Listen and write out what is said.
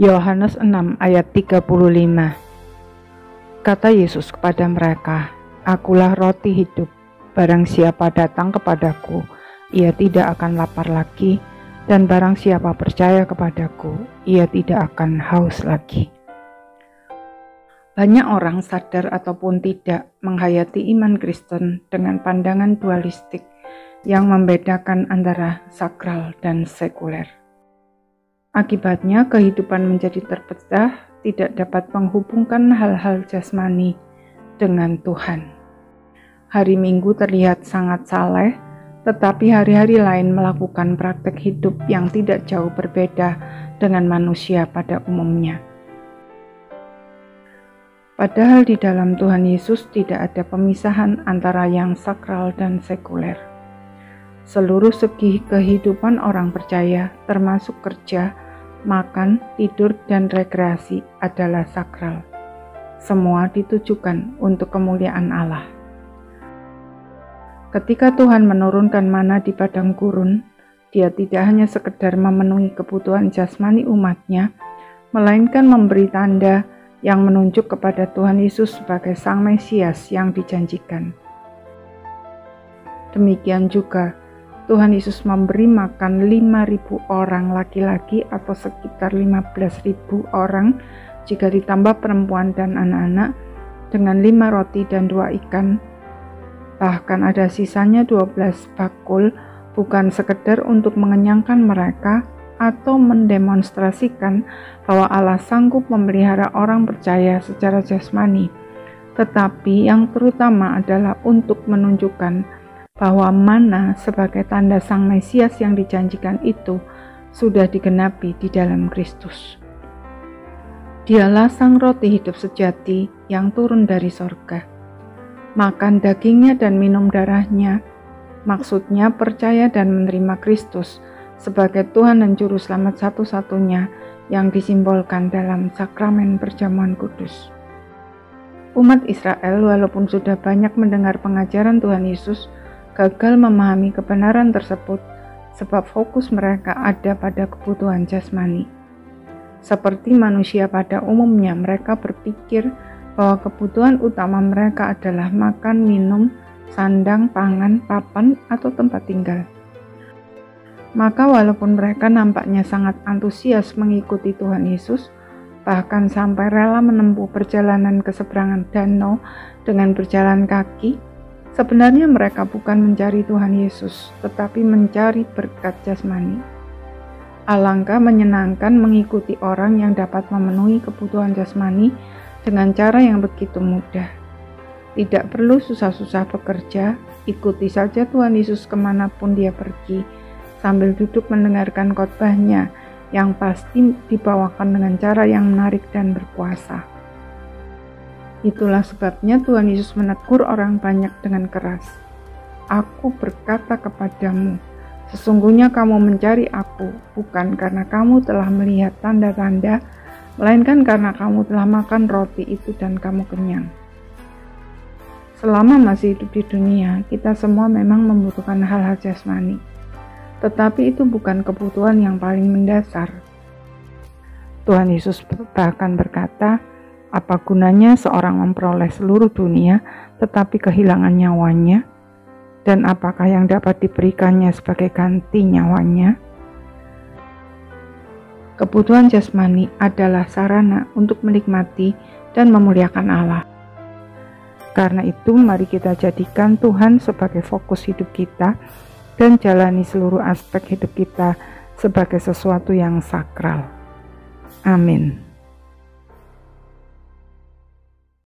Yohanes 6 ayat 35. Kata Yesus kepada mereka, "Akulah roti hidup, barang siapa datang kepadaku, ia tidak akan lapar lagi, dan barang siapa percaya kepadaku, ia tidak akan haus lagi." Banyak orang sadar ataupun tidak menghayati iman Kristen dengan pandangan dualistik yang membedakan antara sakral dan sekuler. Akibatnya kehidupan menjadi terpecah, tidak dapat menghubungkan hal-hal jasmani dengan Tuhan. Hari Minggu terlihat sangat saleh, tetapi hari-hari lain melakukan praktek hidup yang tidak jauh berbeda dengan manusia pada umumnya. Padahal di dalam Tuhan Yesus tidak ada pemisahan antara yang sakral dan sekuler. Seluruh segi kehidupan orang percaya, termasuk kerja, makan, tidur, dan rekreasi adalah sakral. Semua ditujukan untuk kemuliaan Allah. Ketika Tuhan menurunkan mana di padang gurun, Dia tidak hanya sekedar memenuhi kebutuhan jasmani umatnya, melainkan memberi tanda yang menunjuk kepada Tuhan Yesus sebagai Sang Mesias yang dijanjikan. Demikian juga, Tuhan Yesus memberi makan 5.000 orang laki-laki atau sekitar 15.000 orang jika ditambah perempuan dan anak-anak dengan 5 roti dan 2 ikan. Bahkan ada sisanya 12 bakul, bukan sekedar untuk mengenyangkan mereka atau mendemonstrasikan bahwa Allah sanggup memelihara orang percaya secara jasmani, tetapi yang terutama adalah untuk menunjukkan bahwa mana sebagai tanda Sang Mesias yang dijanjikan itu sudah digenapi di dalam Kristus. Dialah Sang Roti hidup sejati yang turun dari sorga. Makan dagingnya dan minum darahnya, maksudnya percaya dan menerima Kristus sebagai Tuhan dan Juru Selamat satu-satunya yang disimbolkan dalam sakramen perjamuan kudus. Umat Israel walaupun sudah banyak mendengar pengajaran Tuhan Yesus, gagal memahami kebenaran tersebut sebab fokus mereka ada pada kebutuhan jasmani. Seperti manusia pada umumnya, mereka berpikir bahwa kebutuhan utama mereka adalah makan, minum, sandang, pangan, papan, atau tempat tinggal. Maka walaupun mereka nampaknya sangat antusias mengikuti Tuhan Yesus, bahkan sampai rela menempuh perjalanan ke seberangan danau dengan berjalan kaki, sebenarnya mereka bukan mencari Tuhan Yesus, tetapi mencari berkat jasmani. Alangkah menyenangkan mengikuti orang yang dapat memenuhi kebutuhan jasmani dengan cara yang begitu mudah. Tidak perlu susah-susah bekerja, ikuti saja Tuhan Yesus kemanapun Dia pergi, sambil duduk mendengarkan khotbahnya yang pasti dibawakan dengan cara yang menarik dan berpuasa. Itulah sebabnya Tuhan Yesus menegur orang banyak dengan keras. "Aku berkata kepadamu, sesungguhnya kamu mencari aku, bukan karena kamu telah melihat tanda-tanda, melainkan karena kamu telah makan roti itu dan kamu kenyang." Selama masih hidup di dunia, kita semua memang membutuhkan hal-hal jasmani. Tetapi itu bukan kebutuhan yang paling mendasar. Tuhan Yesus bahkan berkata, "Apa gunanya seorang memperoleh seluruh dunia tetapi kehilangan nyawanya? Dan apakah yang dapat diberikannya sebagai ganti nyawanya?" Kebutuhan jasmani adalah sarana untuk menikmati dan memuliakan Allah. Karena itu, mari kita jadikan Tuhan sebagai fokus hidup kita dan jalani seluruh aspek hidup kita sebagai sesuatu yang sakral. Amin.